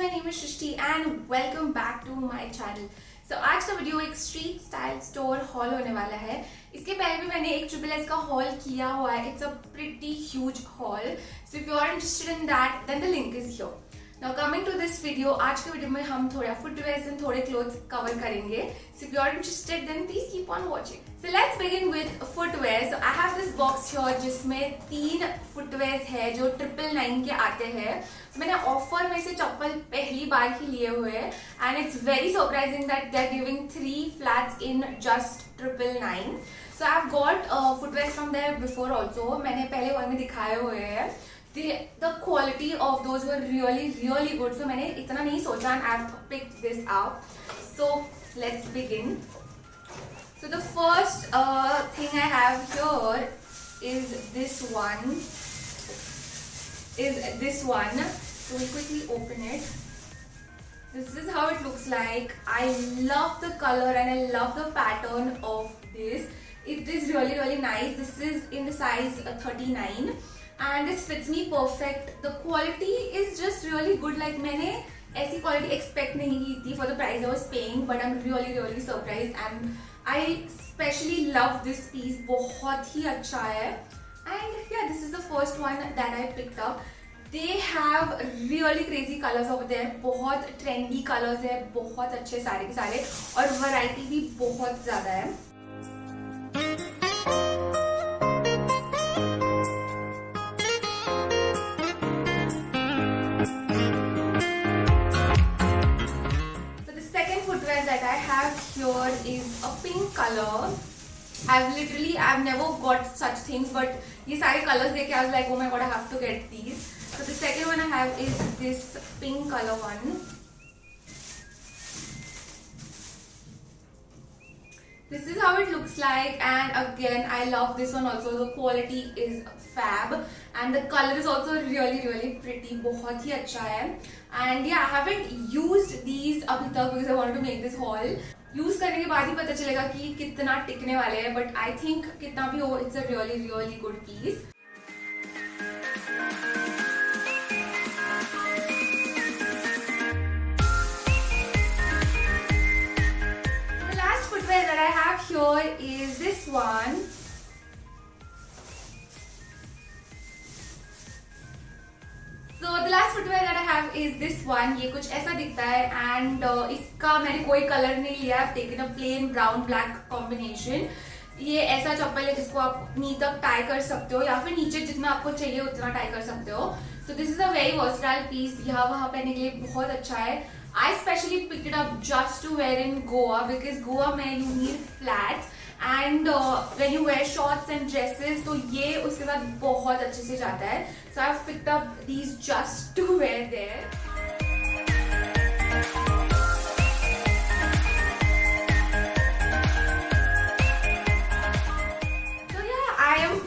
my name is Shrishti and welcome back to my channel. So आज का video एक street style store hall होने वाला है. इसके पहले भी मैंने एक ट्रिपल एस का हॉल किया हुआ है. It's a pretty huge hall. So if you are interested in that then the link is here. Now coming to this video, आज के वीडियो में हम थोड़ा फुटवेयर्स एंड थोड़े क्लोथ्स कवर करेंगे. So if you are interested, then please keep on watching. So let's begin with footwear. So I have this box here जिसमें 3 footwears है जो 999 के आते हैं. So मैंने ऑफर में से चप्पल पहली बार ही लिए हुए हैं and it's very surprising that they are giving 3 flats in just 999. So I've got footwears from there before also. मैंने पहले वन में दिखाए हुए हैं. The quality of those were really good. So मैंने इतना नहीं सोचा and I've picked this up. So let's begin. So the first thing I have here is this one. So we'll quickly open it. This is how it looks like. I love the color and I love the pattern of this. It is really nice. This is in the size 39. And this fits me perfect. The quality is just really good. Like मैंने ऐसी quality expect नहीं की थी for the price I was paying, but I'm really surprised and I especially love this piece. बहुत ही अच्छा है. And yeah, this is the first one that I picked up. They have really crazy colors over there. बहुत trendy colors है, बहुत अच्छे सारे के सारे और variety भी बहुत ज़्यादा है. That I have here is a pink color. I've never got such things, but ये सारे colors देख के I was like, oh my god, I have to get these. So the second one I have is this pink color one. This is how it looks like, and again I love this one also. The quality is fab and the color is also really pretty. बहुत ही अच्छा है. And yeah, I haven't used these अभी तक because I wanted to make this haul. Use करने के बाद ही पता चलेगा कि कितना टिकने वाले हैं, but I think कितना भी हो, it's a really good piece. That I have here is this one. So the last footwear that I have is this one. ये कुछ ऐसा दिखता है and इसका मैंने कोई कलर नहीं लिया. I've taken a plain brown black combination. ये ऐसा चप्पल है जिसको आप नी तक टाई कर सकते हो या फिर नीचे जितना आपको चाहिए उतना टाई कर सकते हो. So this is a very versatile piece. यहाँ वहाँ पहनने के लिए बहुत अच्छा है. I especially picked it up just to wear in Goa because Goa में you need flats and when you wear shorts and dresses तो ये उसके साथ बहुत अच्छे से जाता है. So I've picked up these just to wear there. So yeah, I am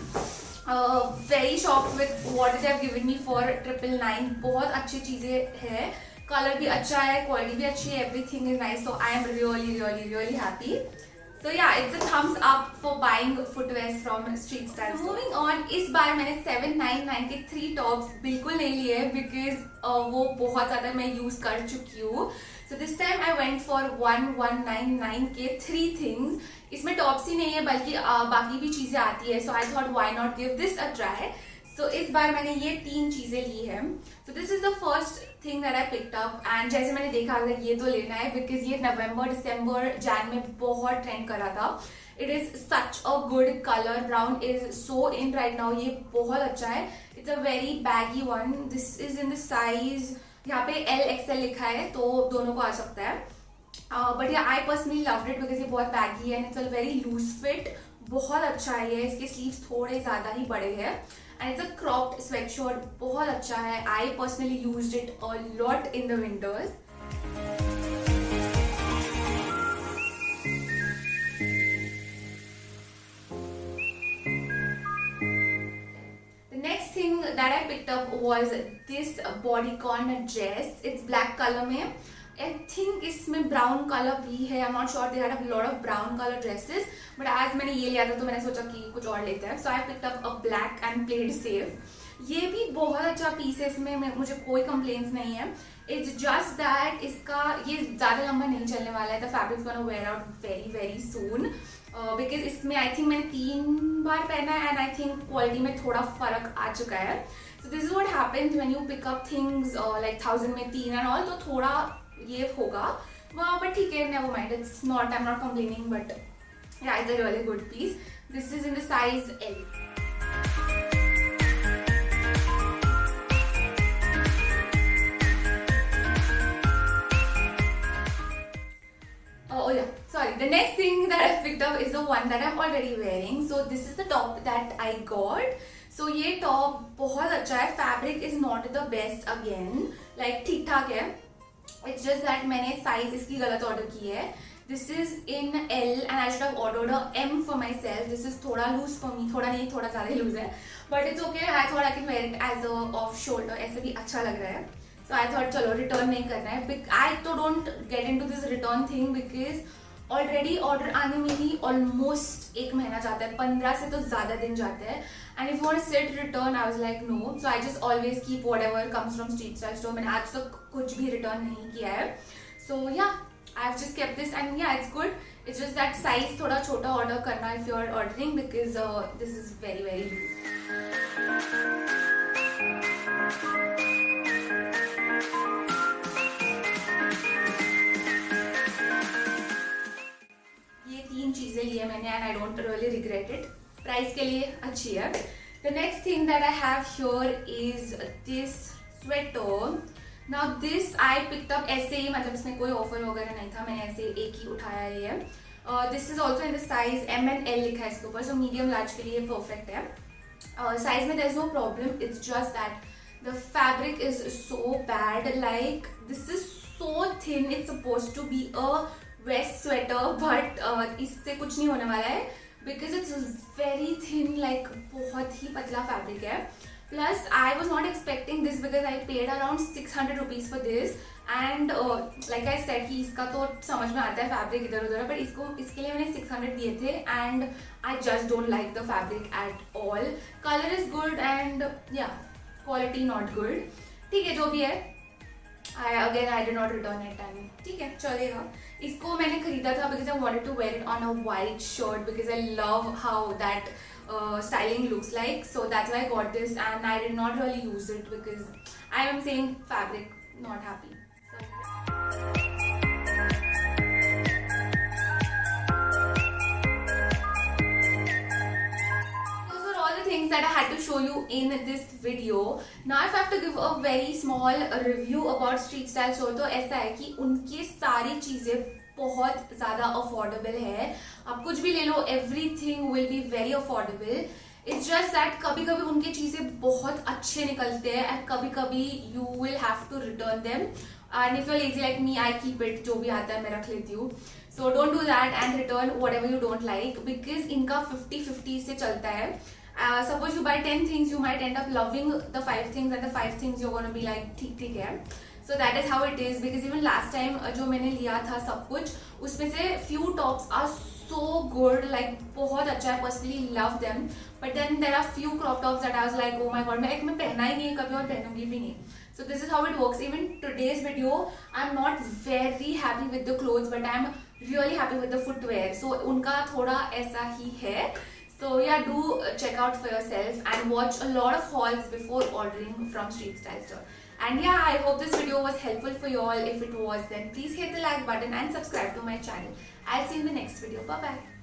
very shocked with what they have given me for 999. बहुत अच्छी चीजें हैं. कलर भी अच्छा है, क्वालिटी भी अच्छी है, everything is nice. So I am really happy. So yeah, it's a thumbs up for buying footwears from Street Style. So moving on, इस बार मैंने 799 के 3 टॉप्स बिल्कुल नहीं लिए because वो बहुत ज़्यादा मैं यूज़ कर चुकी हूँ. So this time I went for 1199 के 3 things. इसमें टॉप्स ही नहीं है बल्कि बाकी भी चीज़ें आती है. So I thought why not give this a try. So इस बार मैंने ये 3 चीजें ली हैं. So this is the first thing that I picked up and जैसे मैंने देखा था ये तो लेना है because ये नवंबर दिसंबर जैन में बहुत ट्रेंड करा था. It is such a good color. Brown is so in right now. ये बहुत अच्छा है. It's a very baggy one. This is in the size यहाँ पे LXL लिखा है तो दोनों को आ सकता है. But yeah, I personally loved it because ये बहुत baggy है and it's a very loose fit. बहुत अच्छा है ये. इसके sleeves थोड़े ज़्यादा ही बड़े हैं. And it's a cropped sweatshirt. बहुत अच्छा है. I personally used it a lot in the winters. The next thing that I picked up was this bodycon dress. It's black color में. I think इसमें brown color भी है. I'm not sure. They had a lot of brown color dresses, but आज मैंने ये लिया था तो मैंने सोचा कि कुछ और लेते हैं. So I picked up a black and played safe. ये भी बहुत अच्छा पीस है, इसमें मुझे कोई कंप्लेंट्स नहीं है. इट्स जस्ट दैट इसका ये ज़्यादा लंबा नहीं चलने वाला है. The fabric gonna wear out very very soon, because इसमें आई थिंक मैंने 3 बार पहना है एंड आई थिंक क्वालिटी में थोड़ा फर्क आ चुका है. So this is what happens when you pick up things like 1000 में 3 एंड ऑल, तो थोड़ा ये होगा. बट ठीक है, never mind, it's not, I am not complaining, but yeah, it's a really good piece. This is in the size L. Oh yeah, sorry. The next thing that I picked up is the one that I'm already wearing. So this is the top that I got. So ये top बहुत अच्छा है. Fabric is not the best again. Like ठीक ठाक है. It's just that मैंने size इसकी गलत order की है. This is in L and I should have ordered a M for myself. This is थोड़ा loose for me. थोड़ा नहीं, थोड़ा ज़्यादा ही loose है. But it's okay. I thought I can wear it as a off shoulder. ऐसे भी अच्छा लग रहा है. So I thought चलो return नहीं करना है. I तो don't get into this return thing because already order आने में ही almost 1 महीना जाता है. 15 से तो ज़्यादा दिन जाते हैं. And if you want to sit return, I was like no. So I just always keep whatever comes from Street Style Store. मैंने आज तक कुछ भी return नहीं किया है. So yeah. I've just kept this and yeah, it's good. It's just that size थोड़ा छोटा order करना if you're ordering because this is very very loose. ये 3 चीजें लिए मैंने and I don't really regret it. Price के लिए अच्छी है. The next thing that I have here is this sweater. Now this I picked up ऐसे ही, मतलब इसमें कोई ऑफर वगैरह नहीं था, मैंने ऐसे एक ही उठाया ये. This is also in the size M and L लिखा है इसके ऊपर, so medium large के लिए perfect है. Size में there is no problem. It's just that the fabric is so bad. Like this is so thin. It's supposed to be a vest sweater, but इससे कुछ नहीं होने वाला है because it's very thin. Like बहुत ही पतला fabric है. Plus, I was not expecting this because I paid around 600 rupees for this and like I said कि इसका तो समझ में आता है fabric इधर उधर है, but इसके लिए मैंने 600 दिए थे and I just don't like the fabric at all. Color is good and yeah, quality not good. ठीक है, जो भी है. I did not return it and ठीक है, चलेगा. इसको मैंने खरीदा था because I wanted to wear it on a white shirt because I love how that styling looks like. So that's why I got this and I did not really use it because I am saying fabric not happy. Things that I had to show you in this video. Now if I have to give a very small review about Street Style Store, तो ऐसा है कि उनकी सारी चीज़ें बहुत ज़्यादा affordable है. आप कुछ भी ले लो, everything will be very affordable. It's just that कभी कभी उनकी चीज़ें बहुत अच्छे निकलते हैं and कभी कभी you will have to return them. And if you're lazy like me, I keep it, जो भी आता है मैं रख लेती हूँ. So don't do that and return whatever you don't like because इनका 50-50 से चलता है. Suppose you buy 10 things, you might end up loving the 5 things and the 5 things you're going to be like ठीक है. So that is how it is because even last time जो मैंने लिया था सब कुछ, उसमें से few tops are so good, like बहुत अच्छा है, personally love them. But then there are few crop tops that I was like oh my god, मैं पहना ही नहीं कभी और पहनूंगी भी नहीं. So this is how it works. Even today's video, I'm not very happy with the clothes, but I'm really happy with the footwear. So उनका थोड़ा ऐसा ही है. So yeah, do check out for yourself and watch a lot of hauls before ordering from Street Style Store. And yeah, I hope this video was helpful for you all. If it was, then please hit the like button and subscribe to my channel. I'll see you in the next video. Bye bye.